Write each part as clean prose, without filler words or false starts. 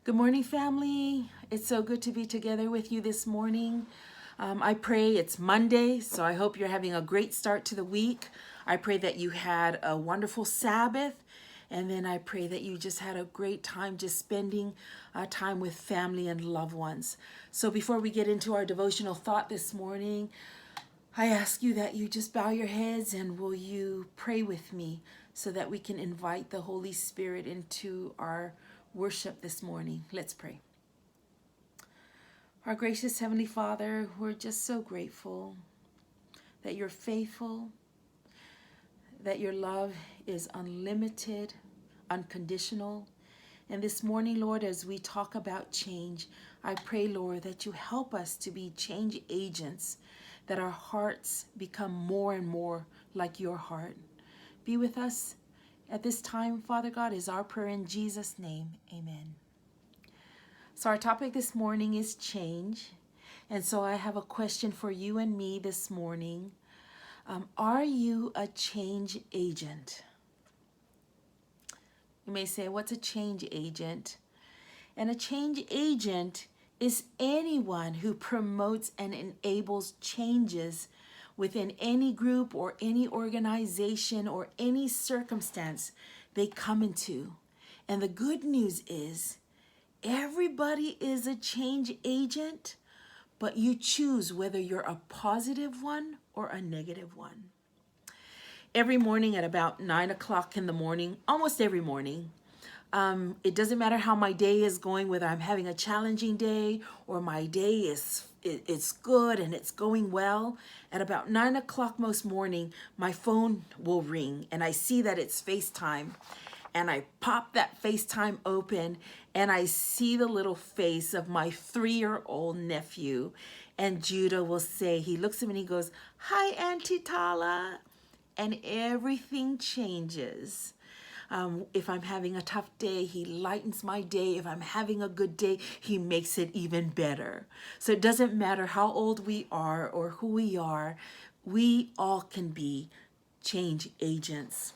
Good morning, family. It's so good to be together with you this morning. I pray it's Monday, so I hope you're having a great start to the week. I pray that you had a wonderful Sabbath, and then I pray that you just had a great time just spending time with family and loved ones. So before we get into our devotional thought this morning, I ask you that you just bow your heads and will you pray with me so that we can invite the Holy Spirit into our worship this morning. Let's pray. Our gracious Heavenly Father, we're just so grateful that you're faithful, that your love is unlimited, unconditional. And this morning, Lord, as we talk about change, I pray, Lord, that you help us to be change agents, that our hearts become more and more like your heart. Be with us at this time, Father God, is our prayer in Jesus' name. Amen. So our topic this morning is change. And so I have a question for you and me this morning. Are you a change agent? You may say, what's a change agent? And a change agent is anyone who promotes and enables changes within any group or any organization or any circumstance they come into. And the good news is everybody is a change agent, but you choose whether you're a positive one or a negative one. Every morning at about 9 o'clock in the morning, almost every morning, it doesn't matter how my day is going, whether I'm having a challenging day or my day it's good and it's going well. At about 9 o'clock most morning, my phone will ring and I see that it's FaceTime. And I pop that FaceTime open and I see the little face of my 3-year-old nephew. And Judah will say, he looks at me and he goes, "Hi, Auntie Tala." And everything changes. If I'm having a tough day, he lightens my day. If I'm having a good day, he makes it even better. So it doesn't matter how old we are or who we all can be change agents.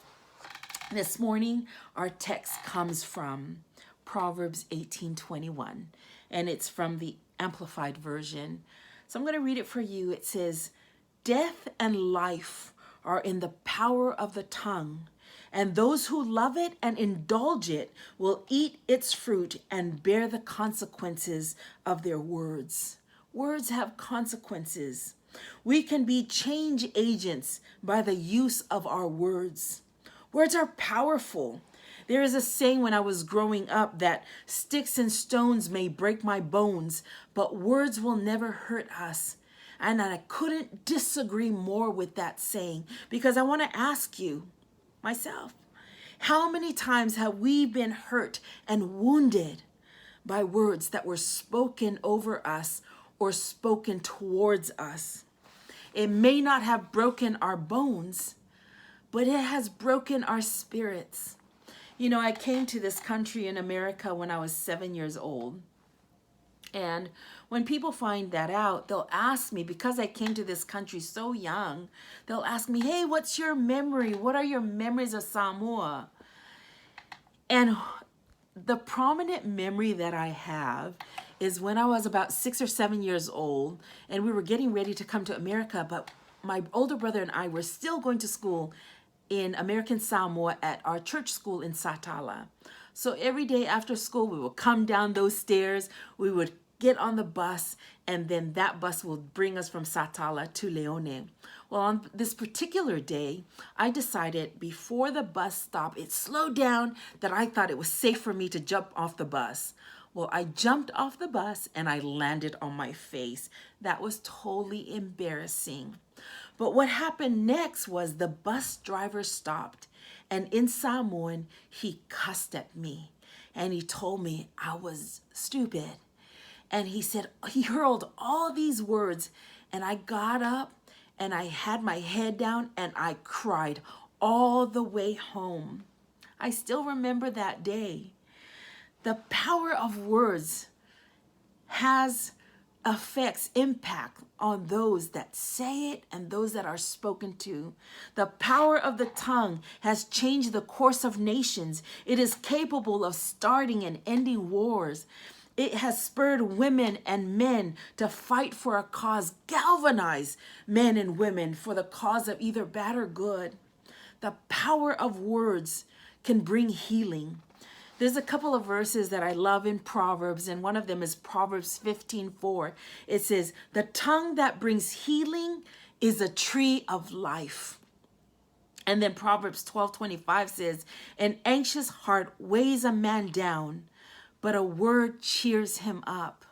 This morning, our text comes from Proverbs 18:21, and it's from the Amplified Version. So I'm going to read it for you. It says, "Death and life are in the power of the tongue, and those who love it and indulge it will eat its fruit and bear the consequences of their words." Words have consequences. We can be change agents by the use of our words. Words are powerful. There is a saying when I was growing up that sticks and stones may break my bones, but words will never hurt us. And I couldn't disagree more with that saying because I want to ask you, myself, how many times have we been hurt and wounded by words that were spoken over us or spoken towards us? It may not have broken our bones, but it has broken our spirits. You know, I came to this country in America when I was 7 years old. And when people find that out, they'll ask me, because I came to this country so young, they'll ask me, "Hey, what's your memory? What are your memories of Samoa?" And the prominent memory that I have is when I was about 6 or 7 years old, and we were getting ready to come to America, but my older brother and I were still going to school in American Samoa at our church school in Satala. So every day after school, we would come down those stairs, we would get on the bus, and then that bus will bring us from Satala to Leone. Well, on this particular day, I decided before the bus stopped, it slowed down, that I thought it was safe for me to jump off the bus. Well, I jumped off the bus and I landed on my face. That was totally embarrassing. But what happened next was the bus driver stopped, and in Samoan, he cussed at me and he told me I was stupid. And he said, he hurled all these words, and I got up and I had my head down and I cried all the way home. I still remember that day. The power of words has affects impact on those that say it and those that are spoken to. The power of the tongue has changed the course of nations. It is capable of starting and ending wars. It has spurred women and men to fight for a cause, galvanize men and women for the cause of either bad or good. The power of words can bring healing. There's a couple of verses that I love in Proverbs, and one of them is Proverbs 15:4. It says, "The tongue that brings healing is a tree of life." And then Proverbs 12:25 says, "An anxious heart weighs a man down, but a word cheers him up."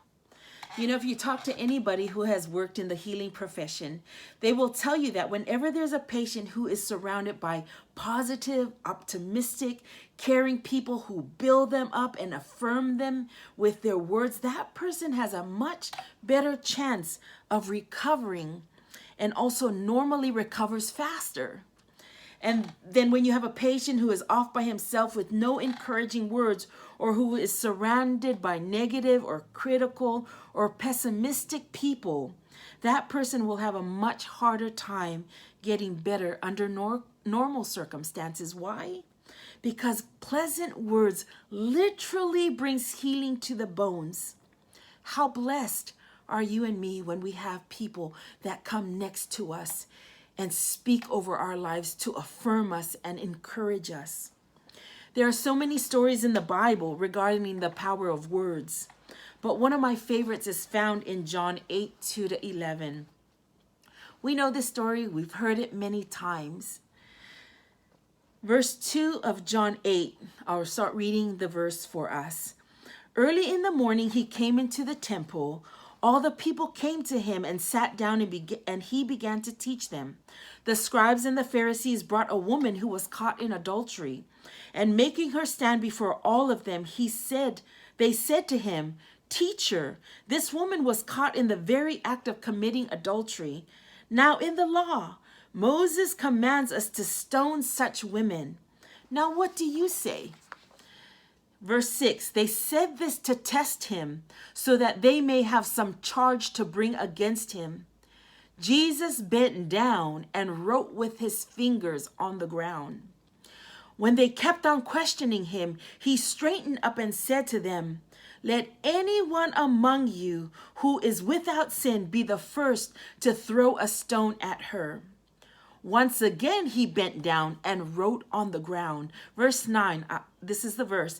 You know, if you talk to anybody who has worked in the healing profession, they will tell you that whenever there's a patient who is surrounded by positive, optimistic, caring people who build them up and affirm them with their words, that person has a much better chance of recovering and also normally recovers faster. And then when you have a patient who is off by himself with no encouraging words, or who is surrounded by negative or critical or pessimistic people, that person will have a much harder time getting better under normal circumstances. Why? Because pleasant words literally brings healing to the bones. How blessed are you and me when we have people that come next to us and speak over our lives to affirm us and encourage us. There are so many stories in the Bible regarding the power of words, but one of my favorites is found in John 8:2-11. We know this story, we've heard it many times. Verse 2 of John 8, I'll start reading the verse for us. "Early in the morning he came into the temple. All the people came to him and sat down, and he began to teach them. The scribes and the Pharisees brought a woman who was caught in adultery, and making her stand before all of them, they said to him, 'Teacher, this woman was caught in the very act of committing adultery. Now in the law, Moses commands us to stone such women. Now what do you say?' Verse 6, they said this to test him so that they may have some charge to bring against him. Jesus bent down and wrote with his fingers on the ground. When they kept on questioning him, he straightened up and said to them, 'Let anyone among you who is without sin be the first to throw a stone at her.' Once again, he bent down and wrote on the ground." Verse 9, this is the verse.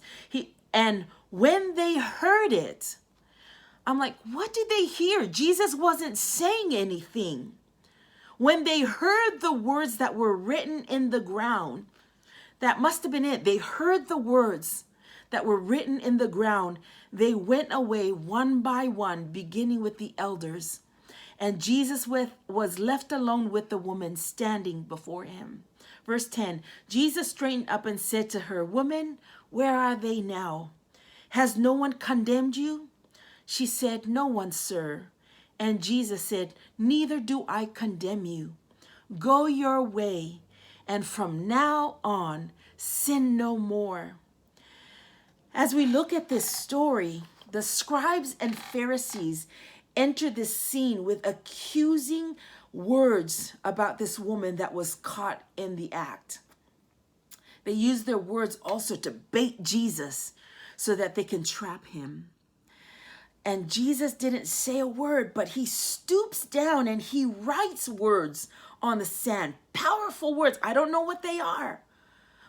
And when they heard it, I'm like, what did they hear? Jesus wasn't saying anything. When they heard the words that were written in the ground, that must have been it. They heard the words that were written in the ground. They went away one by one, beginning with the elders. And Jesus was left alone with the woman standing before him. Verse 10, Jesus straightened up and said to her, 'Woman, where are they now? Has no one condemned you?' She said, 'No one, sir.' And Jesus said, 'Neither do I condemn you. Go your way, and from now on, sin no more.'" As we look at this story, the scribes and Pharisees enter this scene with accusing words about this woman that was caught in the act. They use their words also to bait Jesus so that they can trap him. And Jesus didn't say a word, but he stoops down and he writes words on the sand. Powerful words. I don't know what they are,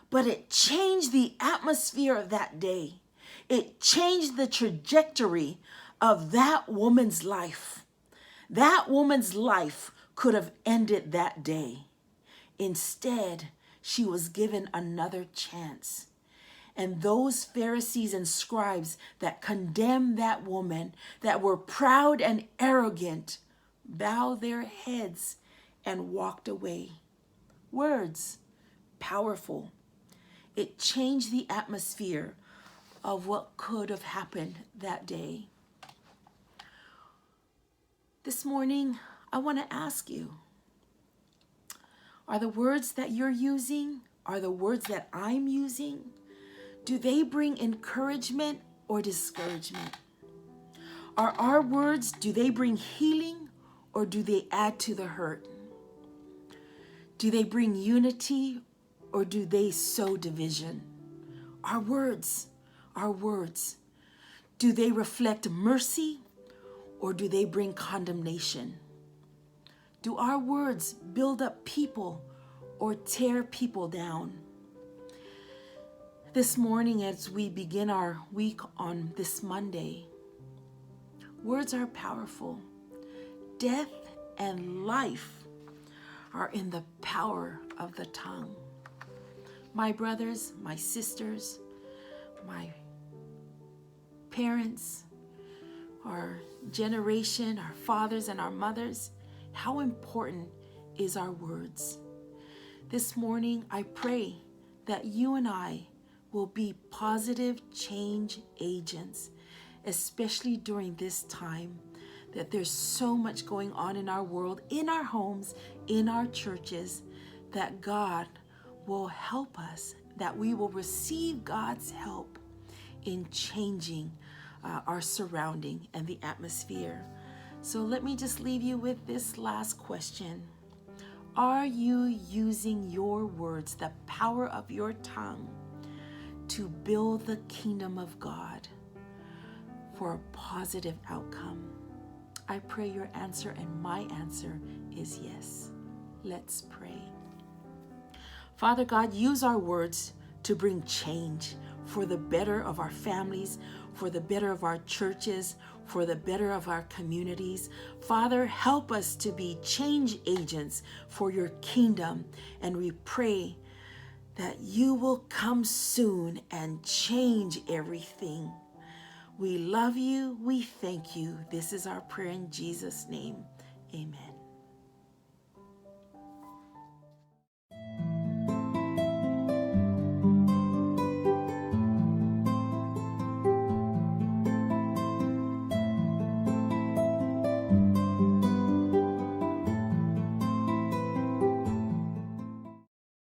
but it changed the atmosphere of that day. It changed the trajectory of that woman's life. That woman's life could have ended that day. Instead, she was given another chance. And those Pharisees and scribes that condemned that woman, that were proud and arrogant, bowed their heads and walked away. Words, powerful. It changed the atmosphere of what could have happened that day. This morning, I want to ask you, are the words that you're using, are the words that I'm using, do they bring encouragement or discouragement? Are our words, do they bring healing or do they add to the hurt? Do they bring unity or do they sow division? Our words, do they reflect mercy or do they bring condemnation? Do our words build up people or tear people down? This morning, as we begin our week on this Monday, words are powerful. Death and life are in the power of the tongue. My brothers, my sisters, my parents, our generation, our fathers and our mothers, how important is our words? This morning, I pray that you and I will be positive change agents, especially during this time that there's so much going on in our world, in our homes, in our churches, that God will help us, that we will receive God's help in changing our surrounding and the atmosphere. So let me just leave you with this last question. Are you using your words, the power of your tongue, to build the kingdom of God for a positive outcome? I pray your answer and my answer is yes. Let's pray. Father God, use our words to bring change for the better of our families, for the better of our churches, for the better of our communities. Father, help us to be change agents for your kingdom, and we pray that you will come soon and change everything. We love you. We thank you. This is our prayer in Jesus' name. Amen.